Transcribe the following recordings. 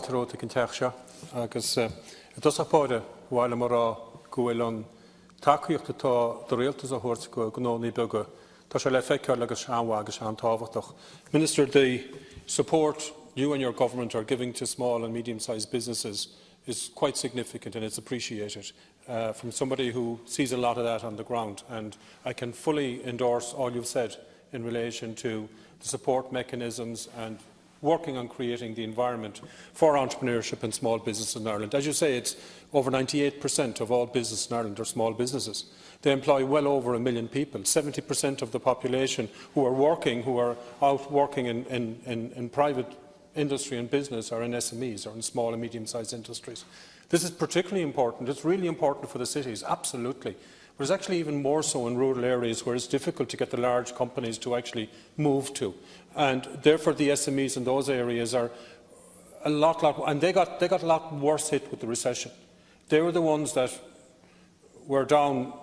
Tróta an teach seo, agus dos a páide bhhaile mar gohfuil an takeíocht atá do réaltas a thuirt go gnónaí beaga, tá sé le feiceáil agus anmha agus an tábhachtach. Minister, the support you and your government are giving to small and medium-sized businesses is quite significant and it's appreciated from somebody who sees a lot of that on the ground. And I can fully endorse all you've said in relation to the support mechanisms and working on creating the environment for entrepreneurship and small business in Ireland. As you say, it's over 98% of all business in Ireland are small businesses. They employ well over 1 million people. 70% of the population who are out working in private industry and business are in SMEs, or in small and medium-sized industries. This is particularly important. It's really important for the cities, absolutely. But it's actually even more so in rural areas where it's difficult to get the large companies to actually move to. And therefore the SMEs in those areas are a lot and they got a lot worse hit with the recession. They were the ones that were down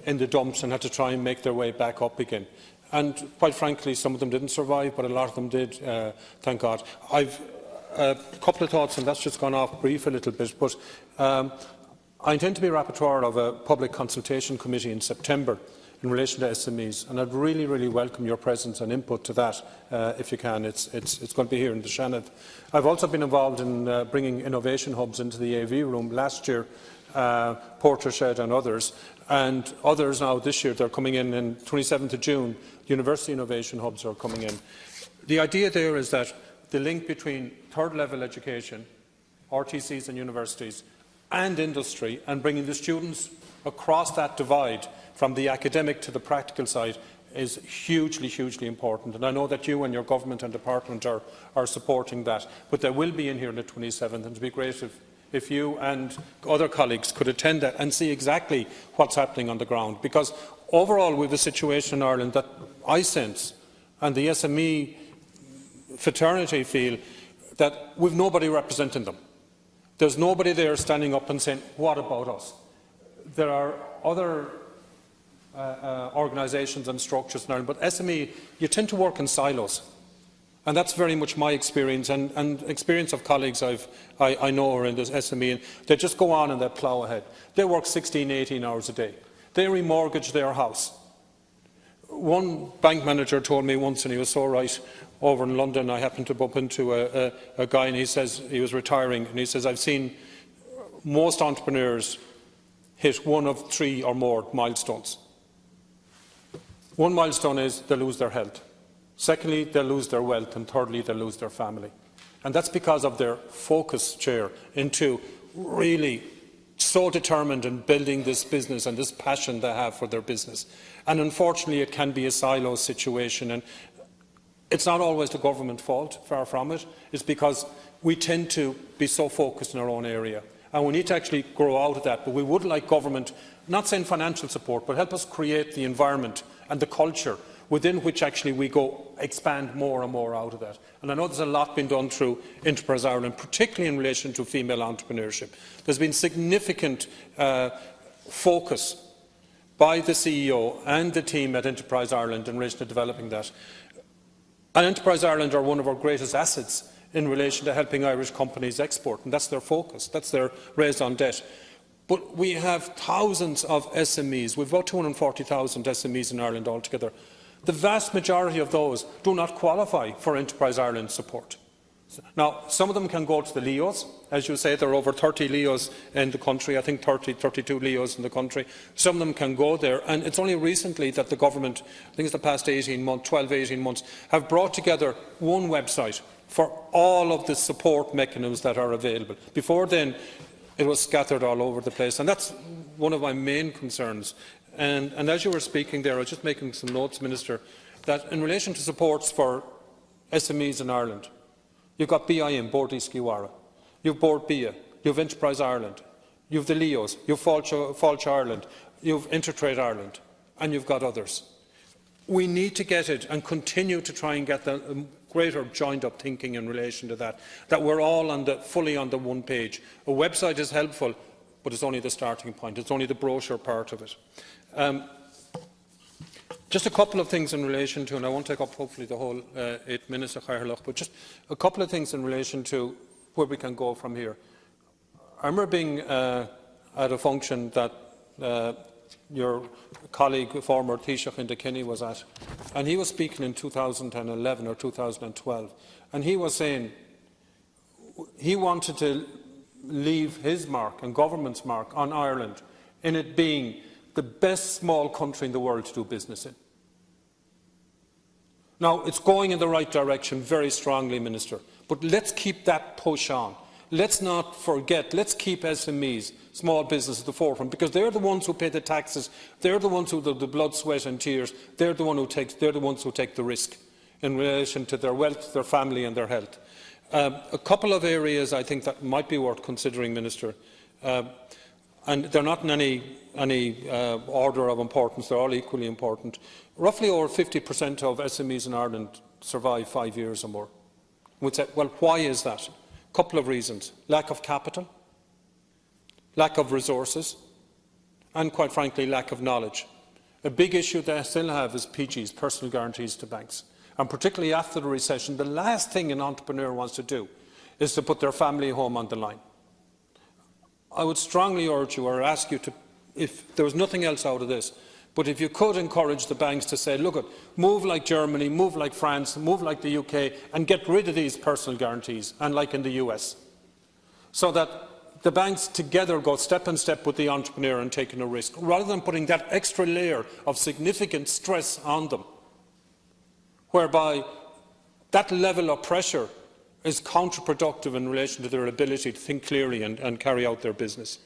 in the dumps and had to try and make their way back up again. And quite frankly, some of them didn't survive, but a lot of them did, thank God. I've a couple of thoughts, and that's just gone off brief a little bit, but I intend to be rapporteur of a public consultation committee in September in relation to SMEs, and I'd really, really welcome your presence and input to that if you can. It's going to be here in the Seanad. I've also been involved in bringing innovation hubs into the AV room last year, Portershed and others now this year. They're coming in 27th of June. University innovation hubs are coming in. The idea there is that the link between third-level education, RTCs and universities, and industry, and bringing the students across that divide from the academic to the practical side is hugely, hugely important. And I know that you and your government and department are supporting that. But they will be in here on the 27th, and it would be great if you and other colleagues could attend that and see exactly what's happening on the ground. Because overall we have a situation in Ireland that I sense, and the SME fraternity feel, that we've nobody representing them. There's nobody there standing up and saying, what about us? There are other organisations and structures in Ireland, but SME, you tend to work in silos. And that's very much my experience and experience of colleagues I know are in this SME. And they just go on and they plough ahead. They work 16, 18 hours a day. They remortgage their house. One bank manager told me once, and he was so right, over in London, I happened to bump into a guy, and he says he was retiring, and he says, I've seen most entrepreneurs hit one of 3 or more milestones. One milestone is they lose their health. Secondly, they lose their wealth, and thirdly, they lose their family. And that's because of their focus, Chair, into really so determined in building this business and this passion they have for their business. And unfortunately, it can be a silo situation. And it's not always the government's fault, far from it. It's because we tend to be so focused in our own area. And we need to actually grow out of that. But we would like government, not saying financial support, but help us create the environment and the culture within which actually we go expand more and more out of that. And I know there's a lot been done through Enterprise Ireland, particularly in relation to female entrepreneurship. There's been significant focus by the CEO and the team at Enterprise Ireland in relation to developing that. And Enterprise Ireland are one of our greatest assets in relation to helping Irish companies export, and that's their focus, that's their raised on debt. But we have thousands of SMEs. We've about 240,000 SMEs in Ireland altogether. The vast majority of those do not qualify for Enterprise Ireland support. Now, some of them can go to the LEOs. As you say, there are over 30 LEOs in the country, I think 32 LEOs in the country. Some of them can go there, and it's only recently that the government, I think it's the past 12, 18 months, have brought together one website for all of the support mechanisms that are available. Before then, it was scattered all over the place, and that's one of my main concerns. And as you were speaking there, I was just making some notes, Minister, that in relation to supports for SMEs in Ireland, you've got BIM, Bord Isciwara, you've Bord BIA, you've Enterprise Ireland, you've the LEOs, you've Fáilte Ireland, you've Intertrade Ireland, and you've got others. We need to get it and continue to try and get the greater joined-up thinking in relation to that we're all fully on the one page. A website is helpful, but it's only the starting point. It's only the brochure part of it. Just a couple of things in relation to, and I won't take up hopefully the whole 8 minutes of Cairloch, but just a couple of things in relation to where we can go from here. I remember being at a function that your colleague, former Taoiseach Enda Kenny, was at, and he was speaking in 2011 or 2012, and he was saying he wanted to leave his mark and government's mark on Ireland in it being the best small country in the world to do business in. Now, it's going in the right direction very strongly, Minister, but let's keep that push on. Let's not forget, let's keep SMEs, small business, at the forefront, because they're the ones who pay the taxes, they're the ones who do the blood, sweat and tears, they're the ones who take the risk in relation to their wealth, their family and their health. A couple of areas I think that might be worth considering, Minister, and they're not in any order of importance, they're all equally important. Roughly over 50% of SMEs in Ireland survive 5 years or more. We'd say, well, why is that? A couple of reasons. Lack of capital, lack of resources, and quite frankly, lack of knowledge. A big issue they still have is PGs, personal guarantees to banks. And particularly after the recession, the last thing an entrepreneur wants to do is to put their family home on the line. I would strongly urge you or ask you to, if there was nothing else out of this, but if you could encourage the banks to say, look, move like Germany, move like France, move like the UK, and get rid of these personal guarantees, and like in the US, so that the banks together go step in step with the entrepreneur and taking a risk, rather than putting that extra layer of significant stress on them, whereby that level of pressure is counterproductive in relation to their ability to think clearly and carry out their business.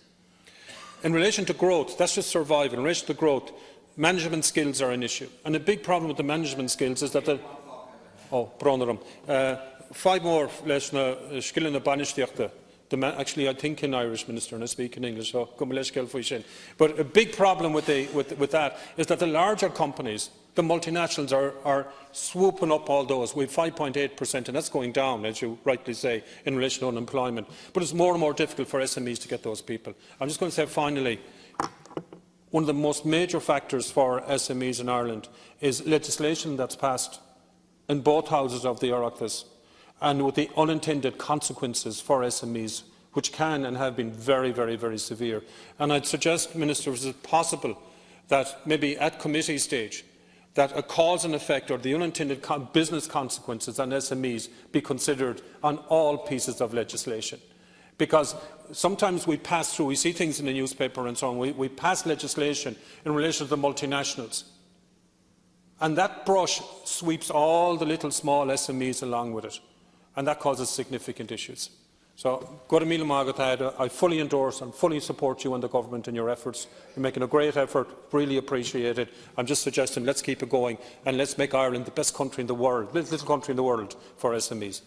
In relation to growth, that's just survival. In relation to growth, management skills are an issue. And a big problem with the management skills is that five more leis na skillan na banisteachta. Actually, I think in Irish, Minister, and I speak in English, so but a big problem with that is that the larger companies, the multinationals, are swooping up all those. We have 5.8%, and that's going down, as you rightly say, in relation to unemployment. But it's more and more difficult for SMEs to get those people. I'm just going to say finally, one of the most major factors for SMEs in Ireland is legislation that's passed in both houses of the Oireachtas, and with the unintended consequences for SMEs, which can and have been very, very, very severe. And I'd suggest, Minister, is it possible that maybe at committee stage, that a cause and effect or the unintended business consequences on SMEs be considered on all pieces of legislation? Because sometimes we pass through, we see things in the newspaper and so on, we pass legislation in relation to the multinationals, and that brush sweeps all the little small SMEs along with it, and that causes significant issues. So, I fully endorse and fully support you and the government in your efforts. You're making a great effort, really appreciate it. I'm just suggesting let's keep it going and let's make Ireland the best country in the world, little country in the world for SMEs.